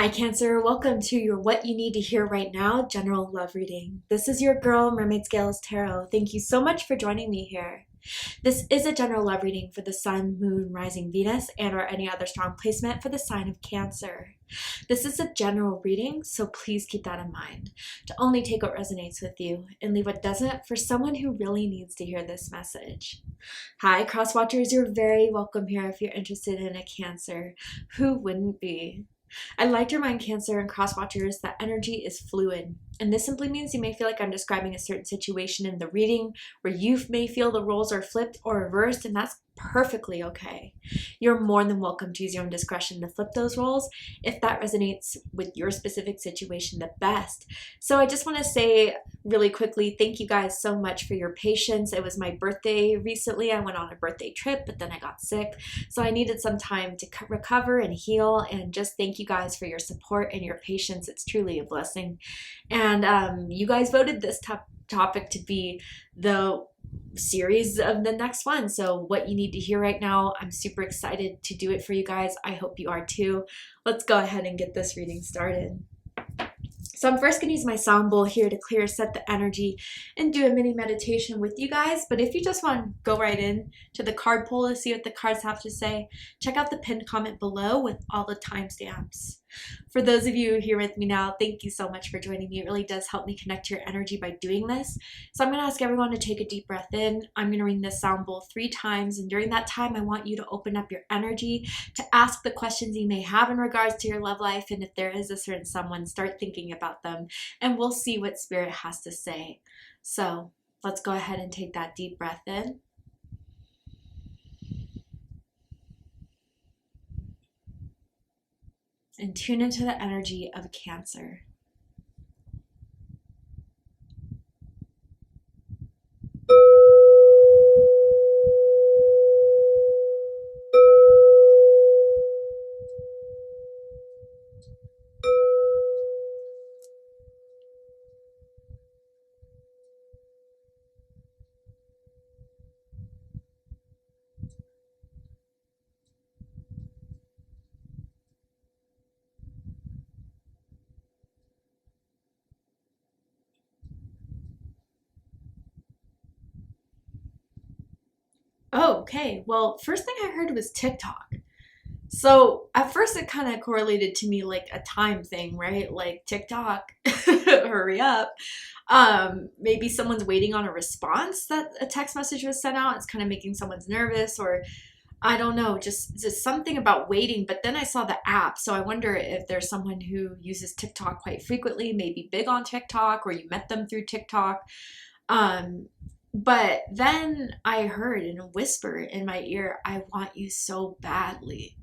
Hi, Cancer. Welcome to your What You Need to Hear Right Now general love reading. This is your girl, Mermaid Scales Tarot. Thank you so much for joining me here. This is a general love reading for the Sun, Moon, Rising Venus, and or any other strong placement for the sign of Cancer. This is a general reading, so please keep that in mind. To only take what resonates with you and leave what doesn't for someone who really needs to hear this message. Hi, Cross Watchers. You're very welcome here if you're interested in a Cancer. Who wouldn't be? I'd like to remind Cancer and Cross Watchers that energy is fluid, and this simply means you may feel like I'm describing a certain situation in the reading where you may feel the roles are flipped or reversed, and that's perfectly okay. You're more than welcome to use your own discretion to flip those roles if that resonates with your specific situation the best. So I just want to say really quickly, thank you guys so much for your patience. It was my birthday recently. I went on a birthday trip, but then I got sick. So I needed some time to recover and heal, and just thank you guys for your support and your patience. It's truly a blessing. And you guys voted this topic to be the series of the next one. So what you need to hear right now, I'm super excited to do it for you guys. I hope you are too. Let's go ahead and get this reading started. So I'm first going to use my sound bowl here to clear, set the energy, and do a mini meditation with you guys. But if you just want to go right in to the card pull to see what the cards have to say, check out the pinned comment below with all the timestamps. For those of you here with me now, thank you so much for joining me. It really does help me connect to your energy by doing this. So I'm going to ask everyone to take a deep breath in. I'm going to ring this sound bowl 3 times, and during that time, I want you to open up your energy to ask the questions you may have in regards to your love life, and if there is a certain someone, start thinking about them, and we'll see what Spirit has to say. So let's go ahead and take that deep breath in. And tune into the energy of Cancer. Oh, okay. Well, first thing I heard was TikTok. So at first it kind of correlated to me like a time thing, right? Like TikTok, hurry up. Maybe someone's waiting on a response that a text message was sent out. It's kind of making someone's nervous, or I don't know, just something about waiting. But then I saw the app, so I wonder if there's someone who uses TikTok quite frequently, maybe big on TikTok, or you met them through TikTok. Um, but then I heard in a whisper in my ear, I want you so badly.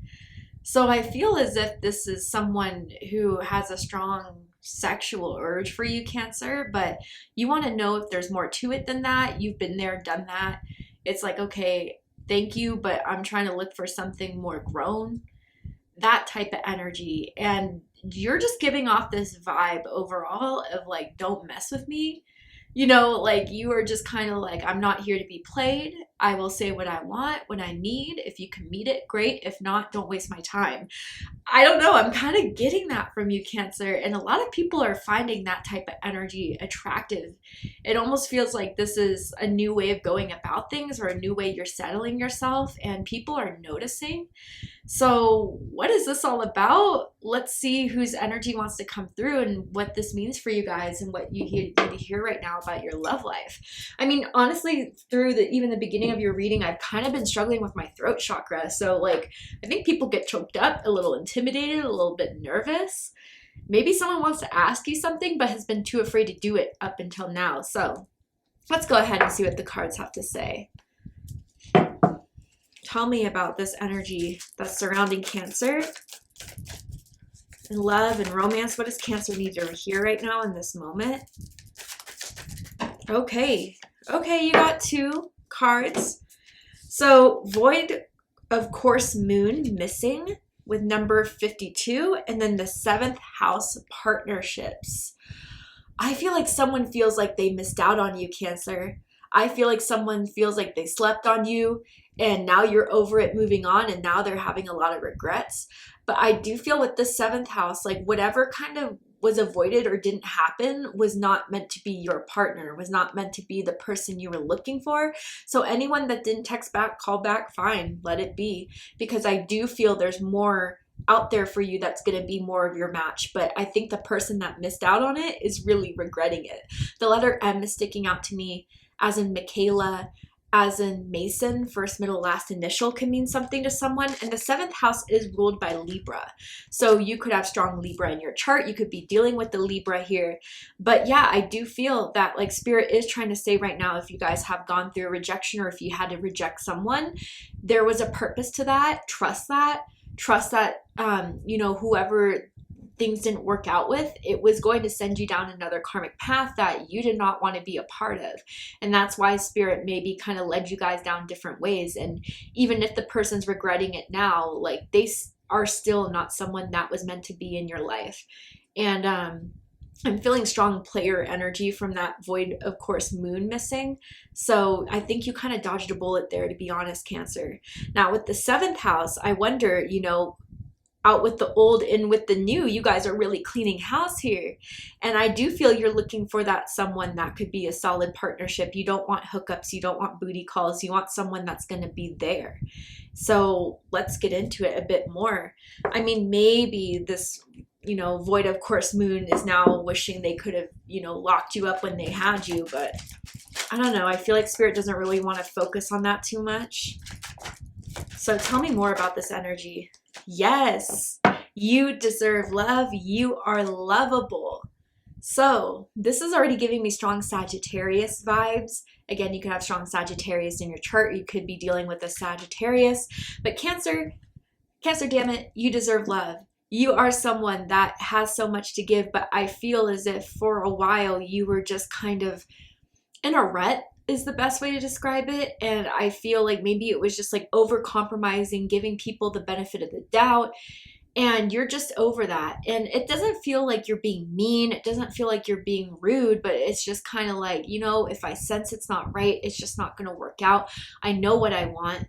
So I feel as if this is someone who has a strong sexual urge for you, Cancer, but you want to know if there's more to it than that. You've been there, done that. It's like, okay, thank you, but I'm trying to look for something more grown. That type of energy. And you're just giving off this vibe overall of like, don't mess with me. You know, like you are just kind of like, I'm not here to be played. I will say what I want, what I need. If you can meet it, great. If not, don't waste my time. I don't know. I'm kind of getting that from you, Cancer. And a lot of people are finding that type of energy attractive. It almost feels like this is a new way of going about things, or a new way you're settling yourself, and people are noticing. So what is this all about? Let's see whose energy wants to come through and what this means for you guys and what you need to hear right now about your love life. I mean, honestly, through even the beginning of your reading, I've kind of been struggling with my throat chakra. So like, I think people get choked up, a little intimidated, a little bit nervous. Maybe someone wants to ask you something but has been too afraid to do it up until now. So let's go ahead and see what the cards have to say. Tell me about this energy that's surrounding Cancer and love and romance. What does Cancer need to hear right now in this moment? Okay, you got 2 cards. So Void of Course Moon missing with number 52, and then the 7th house partnerships. I feel like someone feels like they missed out on you, Cancer. I feel like someone feels like they slept on you, and now you're over it, moving on, and now they're having a lot of regrets. But I do feel with the seventh house, like whatever kind of was avoided or didn't happen was not meant to be your partner, was not meant to be the person you were looking for. So anyone that didn't text back, call back, fine, let it be. Because I do feel there's more out there for you that's going to be more of your match. But I think the person that missed out on it is really regretting it. The letter M is sticking out to me, as in Michaela, as in Mason. First, middle, last initial can mean something to someone. And the seventh house is ruled by Libra. So you could have strong Libra in your chart. You could be dealing with the Libra here. But yeah, I do feel that like Spirit is trying to say right now, if you guys have gone through a rejection or if you had to reject someone, there was a purpose to that. Trust that. Trust that, you know, whoever things didn't work out with, it was going to send you down another karmic path that you did not want to be a part of. And that's why Spirit maybe kind of led you guys down different ways. And even if the person's regretting it now, like they are still not someone that was meant to be in your life. And I'm feeling strong player energy from that void, of course, moon missing. So I think you kind of dodged a bullet there, to be honest, Cancer. Now with the seventh house, I wonder, you know, out with the old, in with the new, you guys are really cleaning house here. And I do feel you're looking for that someone that could be a solid partnership. You don't want hookups. You don't want booty calls. You want someone that's going to be there. So let's get into it a bit more. I mean, maybe this, you know, void, of course, moon is now wishing they could have, you know, locked you up when they had you. But I don't know. I feel like Spirit doesn't really want to focus on that too much. So tell me more about this energy. Yes, you deserve love. You are lovable. So this is already giving me strong Sagittarius vibes. Again, you could have strong Sagittarius in your chart. You could be dealing with a Sagittarius. But Cancer, damn it, you deserve love. You are someone that has so much to give, but I feel as if for a while you were just kind of in a rut, is the best way to describe it. And I feel like maybe it was just like over compromising, giving people the benefit of the doubt, and you're just over that. And it doesn't feel like you're being mean, it doesn't feel like you're being rude, but it's just kind of like, you know, if I sense it's not right, it's just not going to work out. I know what I want.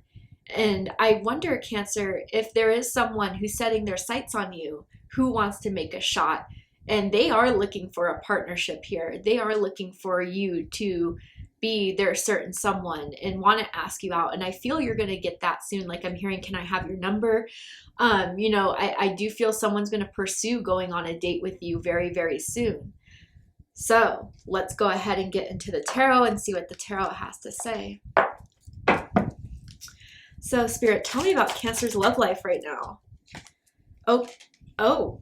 And I wonder, Cancer, if there is someone who's setting their sights on you, who wants to make a shot, and they are looking for a partnership here. They are looking for you to be their certain someone and want to ask you out. And I feel you're going to get that soon. Like I'm hearing, can I have your number? You know, I do feel someone's going to pursue going on a date with you very, very soon. So let's go ahead and get into the tarot and see what the tarot has to say. So Spirit, tell me about Cancer's love life right now. Oh,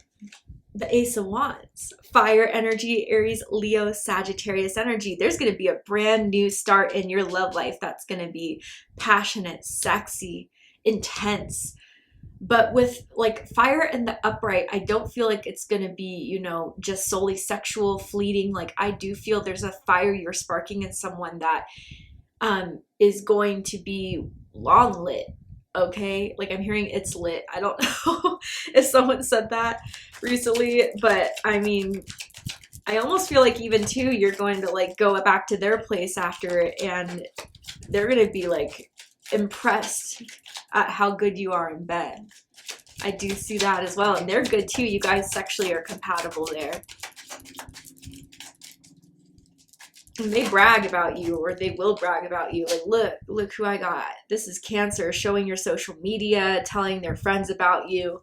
the Ace of Wands, fire energy, Aries, Leo, Sagittarius energy. There's going to be a brand new start in your love life that's going to be passionate, sexy, intense. But with like fire in the upright, I don't feel like it's going to be, you know, just solely sexual, fleeting. Like I do feel there's a fire you're sparking in someone that is going to be long lit. Okay, like I'm hearing it's lit. I don't know if someone said that recently, but I mean, I almost feel like even too, you're going to like go back to their place after, and they're going to be like impressed at how good you are in bed. I do see that as well, and they're good too. You guys sexually are compatible there. And they brag about you, or they will brag about you. Like, look who I got. This is Cancer, showing your social media, telling their friends about you.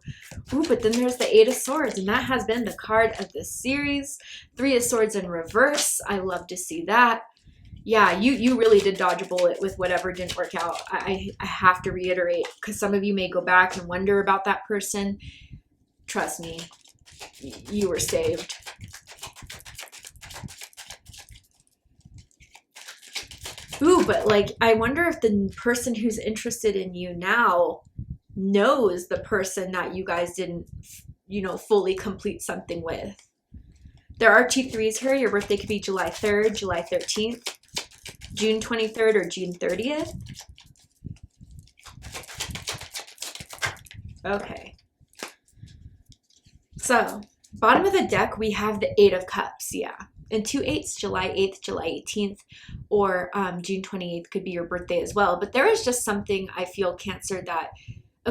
Ooh, but then there's the Eight of Swords, and that has been the card of this series. Three of Swords in reverse. I love to see that. Yeah, you really did dodge a bullet with whatever didn't work out. I have to reiterate, because some of you may go back and wonder about that person. Trust me, you were saved. Ooh, but like, I wonder if the person who's interested in you now knows the person that you guys didn't, you know, fully complete something with. There are 2 3s here. Your birthday could be July 3rd, July 13th, June 23rd, or June 30th. Okay. So, bottom of the deck, we have the 8 of Cups, yeah. And 2 8s, July 8th, July 18th, or June 28th could be your birthday as well. But there is just something I feel, Cancer, that,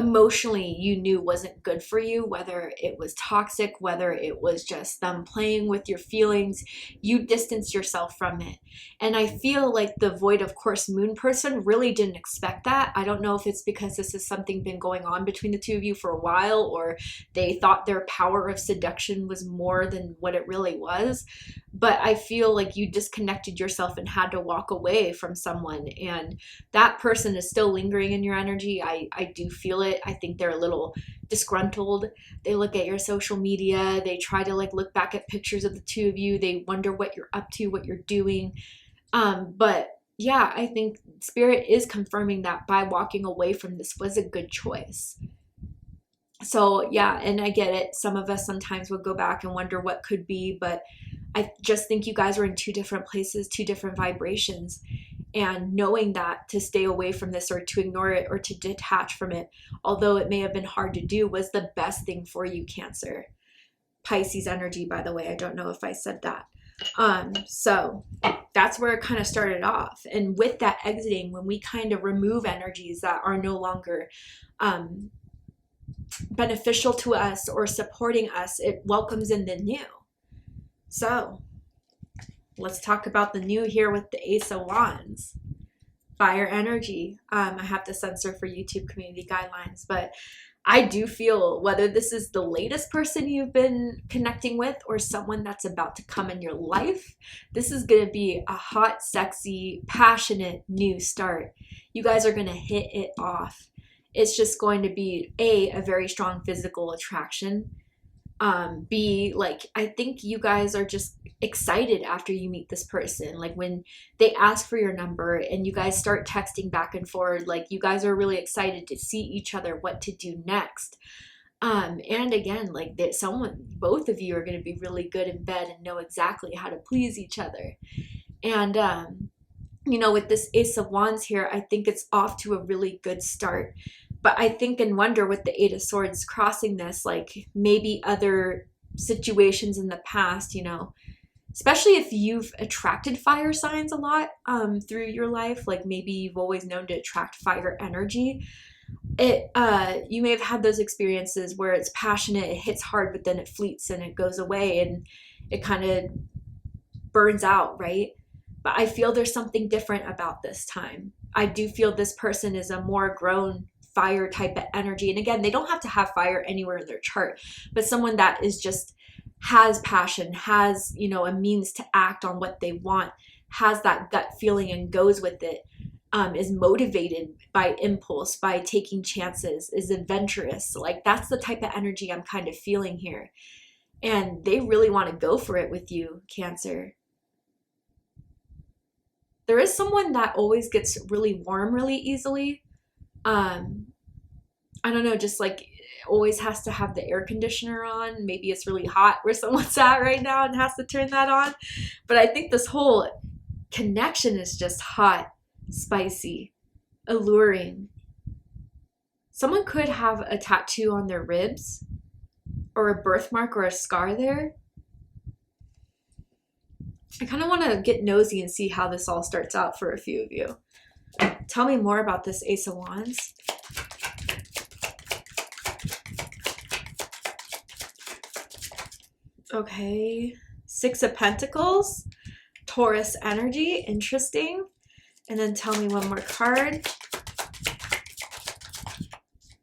emotionally you knew wasn't good for you, whether it was toxic, whether it was just them playing with your feelings, you distanced yourself from it. And I feel like the Void of Course Moon person really didn't expect that. I don't know if it's because this is something been going on between the two of you for a while, or they thought their power of seduction was more than what it really was. But I feel like you disconnected yourself and had to walk away from someone, and that person is still lingering in your energy. I do feel it. I think they're a little disgruntled. They look at your social media, they try to like look back at pictures of the two of you, they wonder what you're up to, what you're doing. But yeah, I think Spirit is confirming that by walking away from this was a good choice. So yeah, and I get it, some of us sometimes would go back and wonder what could be, but I just think you guys are in two different places, two different vibrations. And knowing that to stay away from this, or to ignore it, or to detach from it, although it may have been hard to do, was the best thing for you, Cancer. Pisces energy, by the way. I don't know if I said that. So that's where it kind of started off. And with that exiting, when we kind of remove energies that are no longer beneficial to us or supporting us, it welcomes in the new. So let's talk about the new here with the Ace of Wands. Fire energy. I have to censor for YouTube community guidelines, but I do feel, whether this is the latest person you've been connecting with or someone that's about to come in your life, this is going to be a hot, sexy, passionate new start. You guys are going to hit it off. It's just going to be a very strong physical attraction. B, like, I think you guys are just excited after you meet this person. Like when they ask for your number and you guys start texting back and forth, like you guys are really excited to see each other, what to do next. And again, like that both of you are going to be really good in bed and know exactly how to please each other. And, you know, with this Ace of Wands here, I think it's off to a really good start. But I think and wonder with the Eight of Swords crossing this, like maybe other situations in the past, you know, especially if you've attracted fire signs a lot through your life, like maybe you've always known to attract fire energy. You may have had those experiences where it's passionate, it hits hard, but then it fleets and it goes away and it kind of burns out, right? But I feel there's something different about this time. I do feel this person is a more grown fire type of energy. And again, they don't have to have fire anywhere in their chart, but someone that is just has passion, has, you know, a means to act on what they want, has that gut feeling and goes with it, is motivated by impulse, by taking chances, is adventurous. Like that's the type of energy I'm kind of feeling here. And they really want to go for it with you, Cancer. There is someone that always gets really warm really easily. I don't know, just like always has to have the air conditioner on. Maybe it's really hot where someone's at right now and has to turn that on. But I think this whole connection is just hot, spicy, alluring. Someone could have a tattoo on their ribs or a birthmark or a scar there. I kind of want to get nosy and see how this all starts out for a few of you. Tell me more about this Ace of Wands. Okay, Six of Pentacles, Taurus energy, interesting. And then tell me one more card.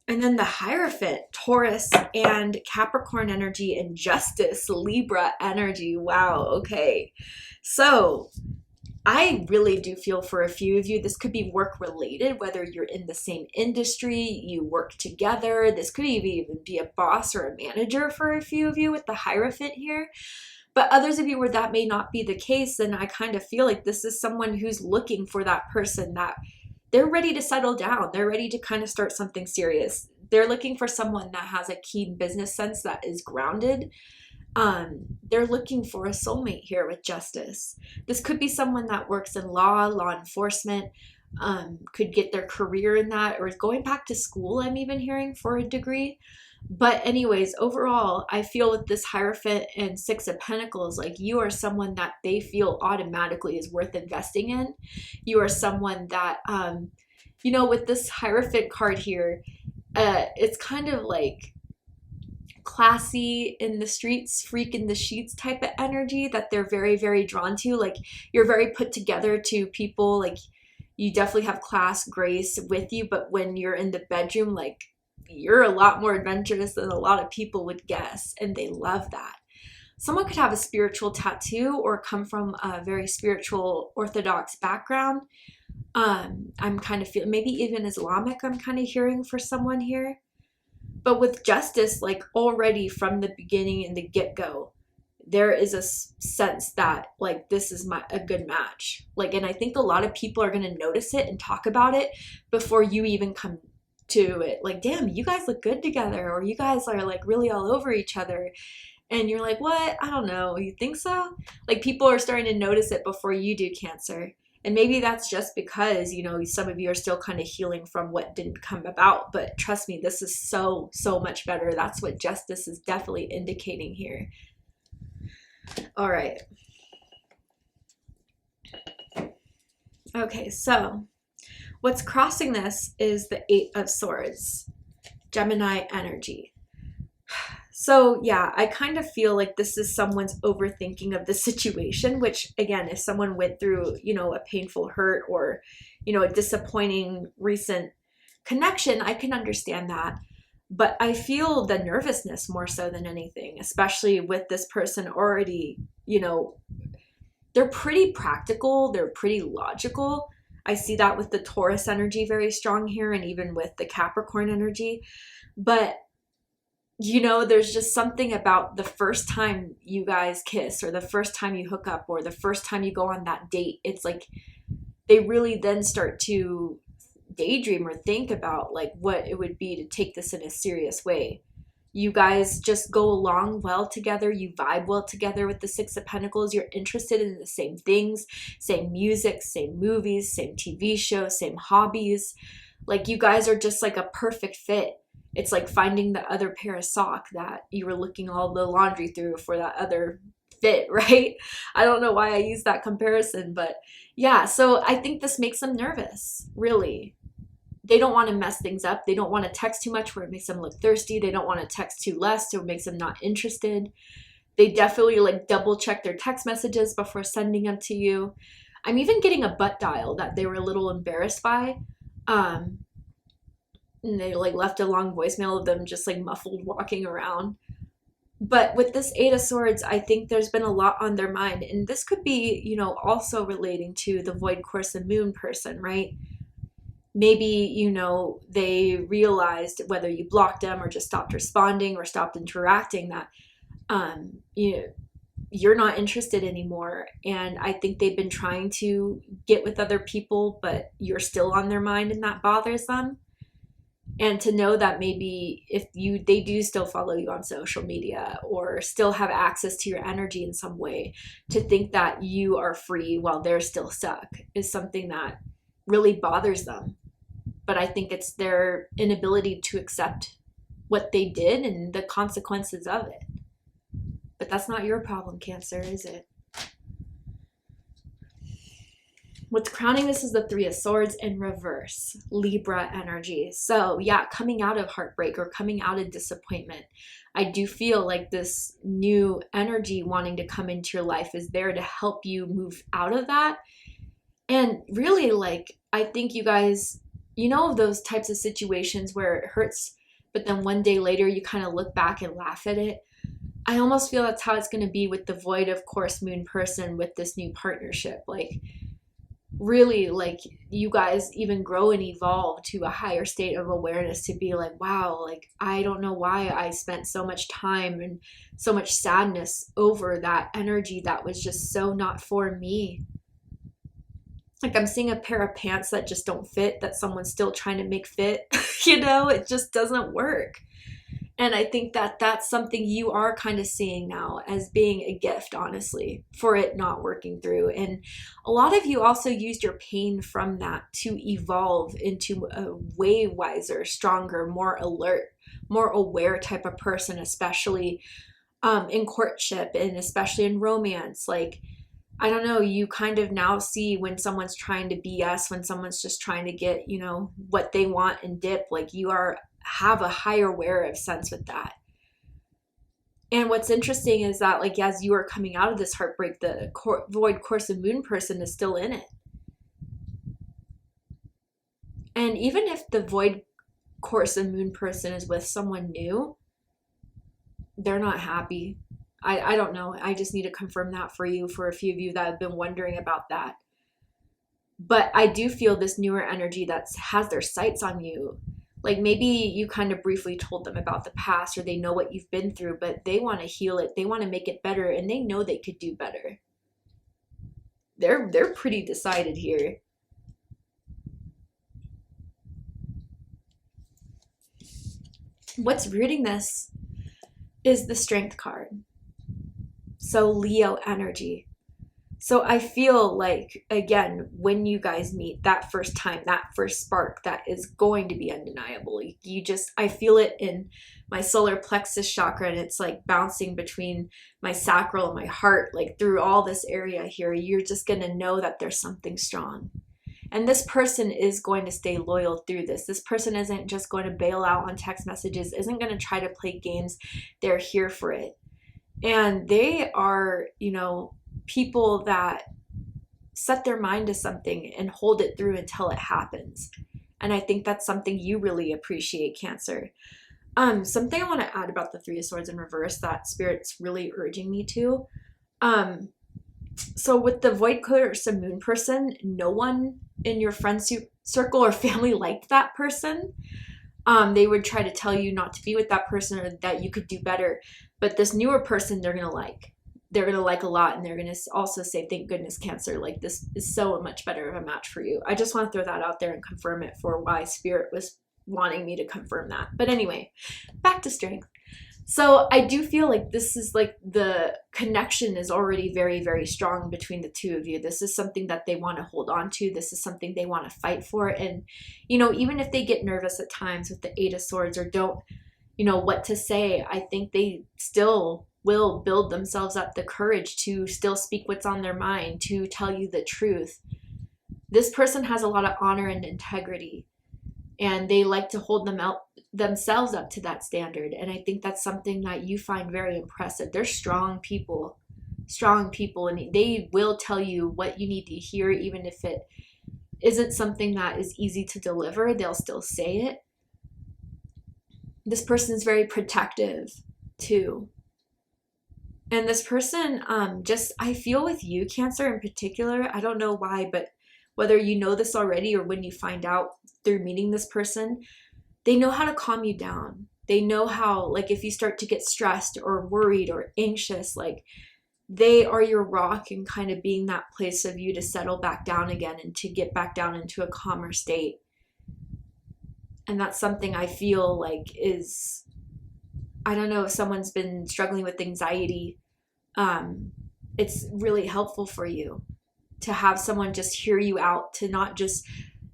And then the Hierophant, Taurus and Capricorn energy, and Justice, Libra energy. Wow, okay. So I really do feel for a few of you, this could be work related, whether you're in the same industry, you work together. This could even be a boss or a manager for a few of you with the Hierophant here. But others of you where that may not be the case, then I kind of feel like this is someone who's looking for that person that they're ready to settle down. They're ready to kind of start something serious. They're looking for someone that has a keen business sense, that is grounded. They're looking for a soulmate here with Justice. This could be someone that works in law enforcement, could get their career in that, or is going back to school, I'm even hearing, for a degree. But anyways, overall, I feel with this Hierophant and Six of Pentacles, like you are someone that they feel automatically is worth investing in. You are someone that, you know, with this Hierophant card here, it's kind of like classy in the streets, freak in the sheets type of energy that they're very, very drawn to. Like you're very put together to people. Like you definitely have class, grace with you, but when you're in the bedroom, like you're a lot more adventurous than a lot of people would guess, and they love that. Someone could have a spiritual tattoo or come from a very spiritual Orthodox background. I'm kind of feeling maybe even Islamic, I'm kind of hearing for someone here. But with justice, like already from the beginning and the get-go, there is a sense that like this is a good match. Like, and I think a lot of people are going to notice it and talk about it before you even come to it. Like, damn, you guys look good together, or you guys are like really all over each other. And you're like, what? I don't know. You think so? Like people are starting to notice it before you do, Cancer. And maybe that's just because, you know, some of you are still kind of healing from what didn't come about. But trust me, this is so, so much better. That's what justice is definitely indicating here. All right. Okay, so what's crossing this is the Eight of Swords, Gemini energy. So yeah, I kind of feel like this is someone's overthinking of the situation, which again, if someone went through, you know, a painful hurt or, you know, a disappointing recent connection, I can understand that. But I feel the nervousness more so than anything, especially with this person already, you know, they're pretty practical, they're pretty logical. I see that with the Taurus energy very strong here, and even with the Capricorn energy. But you know, there's just something about the first time you guys kiss, or the first time you hook up, or the first time you go on that date. It's like they really then start to daydream or think about like what it would be to take this in a serious way. You guys just go along well together. You vibe well together with the Six of Pentacles. You're interested in the same things, same music, same movies, same TV shows, same hobbies. Like you guys are just like a perfect fit. It's like finding the other pair of sock that you were looking all the laundry through for that other fit, right? I don't know why I use that comparison, but yeah, so I think this makes them nervous, really. They don't want to mess things up. They don't want to text too much where it makes them look thirsty. They don't want to text too less so it makes them not interested. They definitely like double check their text messages before sending them to you. I'm even getting a butt dial that they were a little embarrassed by. And they like left a long voicemail of them just like muffled walking around. But with this Eight of Swords, I think there's been a lot on their mind. And this could be, you know, also relating to the Void Course and Moon person, right? Maybe, you know, they realized whether you blocked them or just stopped responding or stopped interacting that, you know, you're not interested anymore. And I think they've been trying to get with other people, but you're still on their mind and that bothers them. And to know that maybe if they do still follow you on social media or still have access to your energy in some way, to think that you are free while they're still stuck is something that really bothers them. But I think it's their inability to accept what they did and the consequences of it. But that's not your problem, Cancer, is it? What's crowning this is the Three of Swords in reverse, Libra energy. So yeah, coming out of heartbreak or coming out of disappointment, I do feel like this new energy wanting to come into your life is there to help you move out of that. And really, like, I think you guys, you know, those types of situations where it hurts, but then one day later you kind of look back and laugh at it. I almost feel that's how it's going to be with the Void of Course Moon person with this new partnership. Like, really, like, you guys even grow and evolve to a higher state of awareness to be like, wow, like, I don't know why I spent so much time and so much sadness over that energy that was just so not for me. Like, I'm seeing a pair of pants that just don't fit, that someone's still trying to make fit. You know, it just doesn't work. And I think that that's something you are kind of seeing now as being a gift, honestly, for it not working through. And a lot of you also used your pain from that to evolve into a way wiser, stronger, more alert, more aware type of person, especially in courtship and especially in romance. Like, I don't know, you kind of now see when someone's trying to BS, when someone's just trying to get, you know, what they want and dip. Like, you are have a higher aware of sense with that. And what's interesting is that, like, as you are coming out of this heartbreak, the void course and moon person is still in it. And even if the void course and moon person is with someone new, they're not happy. I don't know. I just need to confirm that for you, for a few of you that have been wondering about that. But I do feel this newer energy that has their sights on you. Like, maybe you kind of briefly told them about the past, or they know what you've been through, but they want to heal it. They want to make it better, and they know they could do better. They're pretty decided here. What's rooting this is the Strength card. So Leo energy. So I feel like, again, when you guys meet that first time, that first spark, that is going to be undeniable. I feel it in my solar plexus chakra, and it's like bouncing between my sacral and my heart, like through all this area here. You're just going to know that there's something strong. And this person is going to stay loyal through this. This person isn't just going to bail out on text messages, isn't going to try to play games. They're here for it. And they are, people that set their mind to something and hold it through until it happens. And I think that's something you really appreciate, Cancer. Something I want to add about the Three of Swords in reverse that Spirit's really urging me to. So with the void course and moon person, no one in your friend circle or family liked that person. They would try to tell you not to be with that person, or that you could do better. But this newer person, they're going to like. They're going to like a lot, and they're going to also say, thank goodness, Cancer, like, this is so much better of a match for you. I just want to throw that out there and confirm it for why Spirit was wanting me to confirm that. But anyway, back to Strength. So I do feel like this is like the connection is already very, very strong between the two of you. This is something that they want to hold on to. This is something they want to fight for. And, even if they get nervous at times with the Eight of Swords, or don't, what to say, I think they still will build themselves up the courage to still speak what's on their mind, to tell you the truth. This person has a lot of honor and integrity, and they like to hold themselves up to that standard. And I think that's something that you find very impressive. They're strong people, and they will tell you what you need to hear, even if it isn't something that is easy to deliver. They'll still say it. This person is very protective too. And this person, I feel with you, Cancer, in particular, I don't know why, but whether you know this already or when you find out through meeting this person, they know how to calm you down. They know how, like, if you start to get stressed or worried or anxious, like, they are your rock, and kind of being that place of you to settle back down again and to get back down into a calmer state. And that's something I feel like is, I don't know, if someone's been struggling with anxiety, it's really helpful for you to have someone just hear you out, to not just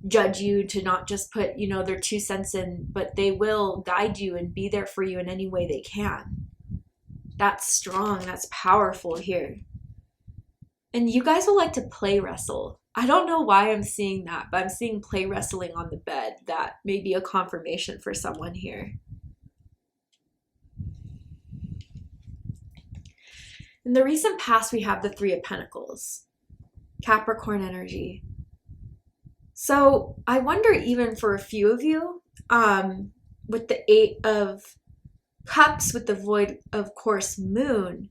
judge you, to not just put, their 2 cents in, but they will guide you and be there for you in any way they can. That's strong. That's powerful here. And you guys will like to play wrestle. I don't know why I'm seeing that, but I'm seeing play wrestling on the bed. That may be a confirmation for someone here. In the recent past, we have the Three of Pentacles, Capricorn energy. So I wonder, even for a few of you, with the Eight of Cups, with the void of course moon,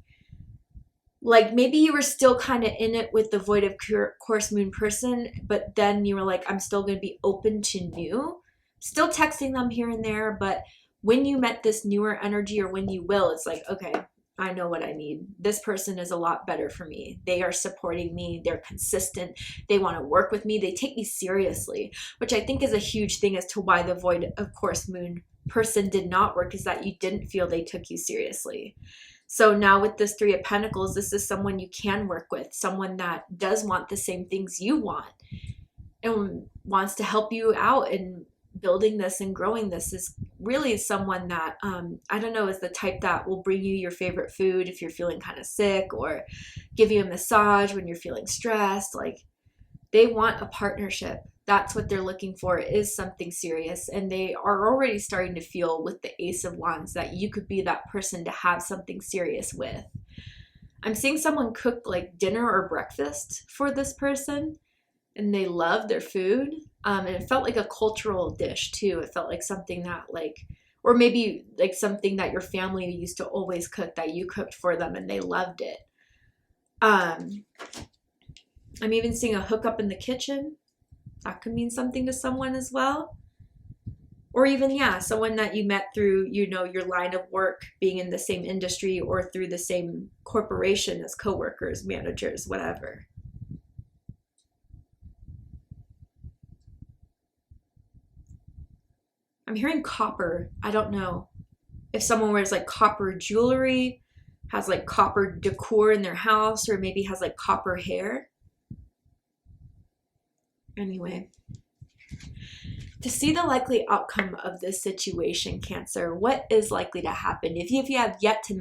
like, maybe you were still kind of in it with the void of course moon person, but then you were like, I'm still going to be open to new, still texting them here and there. But when you met this newer energy, or when you will, it's like, okay, I know what I need. This person is a lot better for me. They are supporting me. They're consistent. They want to work with me. They take me seriously, which I think is a huge thing as to why the void of course moon person did not work, is that you didn't feel they took you seriously. So now with this Three of Pentacles, this is someone you can work with, someone that does want the same things you want and wants to help you out in building this and growing this. Is really someone that, I don't know, is the type that will bring you your favorite food if you're feeling kind of sick, or give you a massage when you're feeling stressed. Like, they want a partnership. that's what they're looking for, is something serious. And they are already starting to feel with the Ace of Wands that you could be that person to have something serious with. I'm seeing someone cook like dinner or breakfast for this person, and they love their food. And it felt like a cultural dish too. It felt like something that like, or maybe like something that your family used to always cook that you cooked for them and they loved it. I'm even seeing a hookup in the kitchen. That could mean something to someone as well. Or even, yeah, someone that you met through, you know, your line of work, being in the same industry or through the same corporation as coworkers, managers, whatever. I'm hearing copper. I don't know if someone wears like copper jewelry, has like copper decor in their house, or maybe has like copper hair. Anyway, to see the likely outcome of this situation, Cancer, what is likely to happen? If you have yet to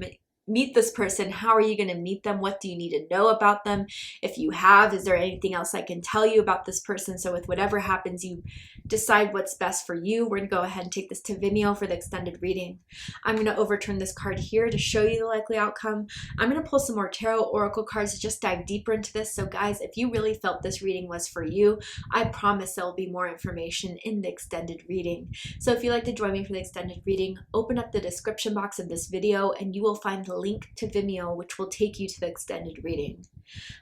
meet this person, how are you going to meet them? What do you need to know about them? If you have, is there anything else I can tell you about this person? So with whatever happens, you decide what's best for you. We're going to go ahead and take this to Vimeo for the extended reading. I'm going to overturn this card here to show you the likely outcome. I'm going to pull some more tarot oracle cards to just dive deeper into this. So guys, if you really felt this reading was for you, I promise there will be more information in the extended reading. So if you'd like to join me for the extended reading, open up the description box of this video and you will find the link to Vimeo, which will take you to the extended reading.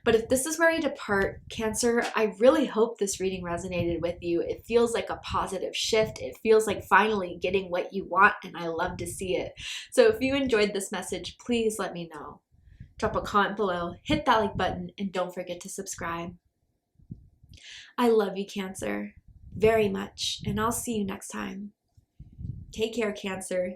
But if this is where you depart, Cancer, I really hope this reading resonated with you. It feels like a positive shift. It feels like finally getting what you want, and I love to see it. So if you enjoyed this message, please let me know. Drop a comment below, hit that like button, and don't forget to subscribe. I love you, Cancer, very much, and I'll see you next time. Take care, Cancer.